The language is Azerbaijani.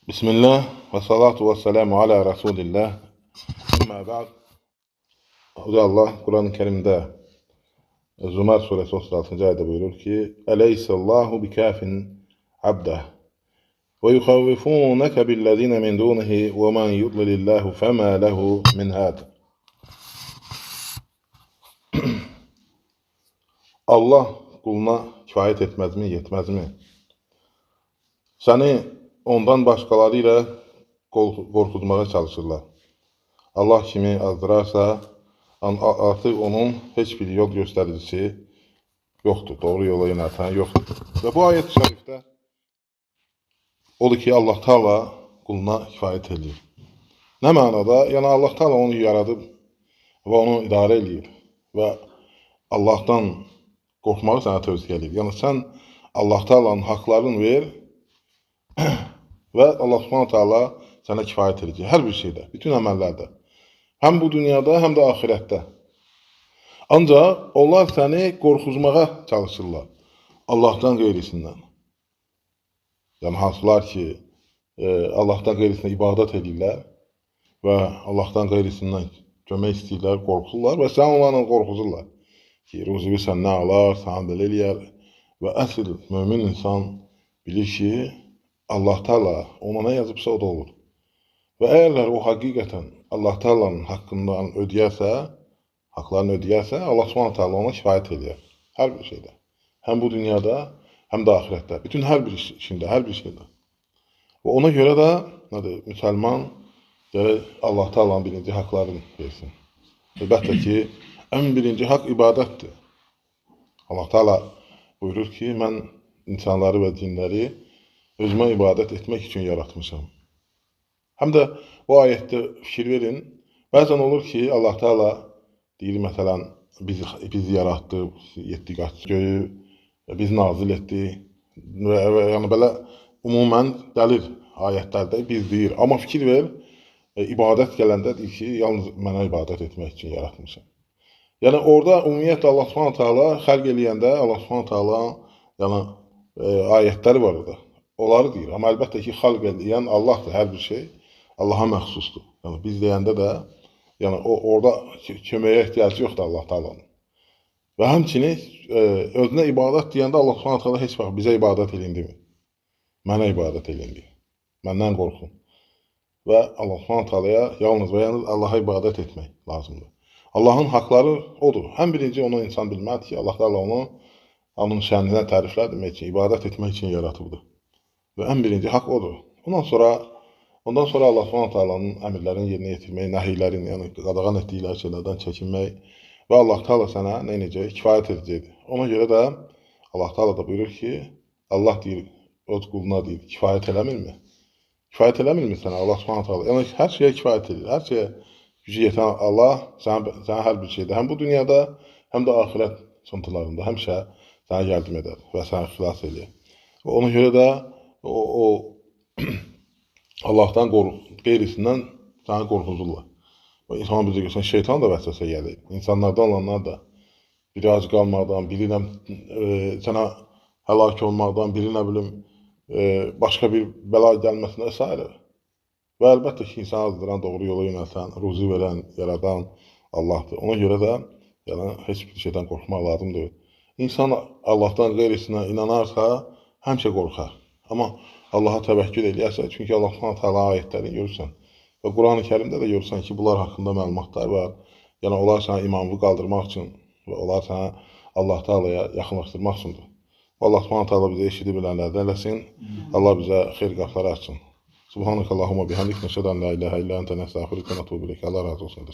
Bismillah və salatu və selamu alə Rasulillah. Əmmə bə'd. Allah Quran-ı Kerimdə Zümər surəsi 36-cı ayədə buyurur ki: "Əleyhissallahu bikafin abdah və yuxavvifunaka billezina min dunihi və men yudlilillahu fema lehu min had." Allah quluna kifayət etməzmi, yetməzmi? Səni ondan başqaları ilə qorxutmağa çalışırlar. Allah kimi azdırarsa, artıq onun heç bir yol göstəricisi yoxdur, doğru yola yönəltən yoxdur. Və bu ayət-i şərifdə odur ki, Allah Teala quluna kifayət edir. Nə mənada? Yəni Allah Teala onu yaradıb və onu idarə edir və Allahdan qorxmağı sənə tövsiyə edir. Yəni sən Allah Teala'nın haqlarını ver və Allah Subhanahu Taala sənə kifayət edəcək hər bir şeydə, bütün əməllərdə. Həm bu dünyada, həm də axirətdə. Ancaq onlar səni qorxuzmağa çalışırlar Allahdan qeyrisindən. Yəni hansılar ki, Allahdan qeyrisindən ibadət edirlər və Allahdan qeyrisindən kömək istəyirlər, qorxurlar və sən onlarla qorxuzurlar ki, ruzivi səndən alar, sənə belə eləyər. Və əsl mömin insan bilir ki, Allah Teala ona nə yazıbsa o da olur. Və əgər o həqiqətən Allah Teala'nın haqqından ödəyərsə, haqlarını ödəyərsə, Allah Subhanahu Taala ona kifayət edir. Hər bir şeydə. Həm bu dünyada, həm də axirətdə. Bütün hər bir işində, hər bir şeydə. Və ona görə də müsəlman gərək Allah Teala'nın birinci haqlarını versin. Əlbəttə ki, ən birinci haqq ibadətdir. Allah Teala buyurur ki, mən insanları və cinləri özümə ibadət etmək üçün yaratmışam. Həm də bu ayətdə fikir verin. Bəzən olur ki, Allah Teala deyir, məsələn, biz yaratdı, 7 qat göyü, biz nazil etdi. Yəni belə ümumən gəlir ayətlərdə biz deyir. Amma fikir ver, ibadət gələndə deyir ki, yalnız mənə ibadət etmək üçün yaratmışam. Yəni orada ümumiyyətlə Allah Subhanahu Taala xəlq eləyəndə Allah Subhanahu Taala yəni ayətləri var orada. Onları deyir. Amma əlbəttə ki, xalq edən Allahdır, hər bir şey Allaha məxsusdur. Yəni biz deyəndə də yəni orada köməyə ehtiyacı yoxdur Allah Taala'nın. Və həmçinin özünə ibadət deyəndə Allah Subhanahu Taala heç vaxt bizə ibadət eləyin demir. Mənə ibadət eləyin deyir. Məndən qorxun. Və Allah Subhanahu Taala'ya yalnız və yalnız Allaha ibadət etmək lazımdır. Allahın haqları odur. Həm birinci onu insan bilməlidir ki, Allah Teala onu onun şəninə təriflər demək üçün, ibadət etmək üçün yaratıbdır. Və ən birinci haqq odur. Ondan sonra Allah Subhanahu Taala'nın əmrlərini yerinə yetirmək, nəhiylərini, yəni qadağan etdikləri şeylərdən çəkinmək və Allah Teala sənə nə edəcək? Kifayət edəcəkdir. Ona görə də Allah Teala da buyurur ki, Allah deyir, öz quluna deyir, kifayət eləmirmi? Kifayət eləmirmi sənə Allah Subhanahu Taala? Yəni hər şeyə kifayət edir. Hər şeyə gücü yetən Allah sənə hər bir şeydə, həm bu dünyada, həm də axirət sıxıntılarında həmişə sənə yardım edər və səni xilas edir. Və ona görə də Allahdan qeyrisindən səni qorxuzurlar. Və insana bizə görsən, şeytan da vəsvəsə gəlir. İnsanlardan olanlar da biri ac qalmaqdan, biri sənə həlak olmaqdan, biri nə bilim, başqa bir bəla gəlməsinə s. Və əlbəttə ki, insanı azdıran, doğru yola yönəlsən, ruzi verən, yaradan Allahdır. Ona görə də yəni, heç bir şeydən qorxmaq lazım deyil. İnsan Allahdan qeyrisinə inanarsa, həmişə qorxar. Amma Allaha təvəkkül eləyərsə, çünki Allah Subhanahu Taala ayətlərini görürsən və Quran-ı Kərimdə də görürsən ki, bunlar haqqında məlumatlar var. Yəni onlar sənə imanını qaldırmaq üçün və onlar sənə Allah Taala'ya yaxınlaşdırmaq üçündür. Allah Subhanahu Taala bizə eşidib bilənlərdən eləsin. Allah bizə xeyir qapıları açsın. Subhanakallahumma bihamdik, nəşhədu an la ilahe illa ente, nəstəğfiruke və nətubu ileyk. Allah razı olsun.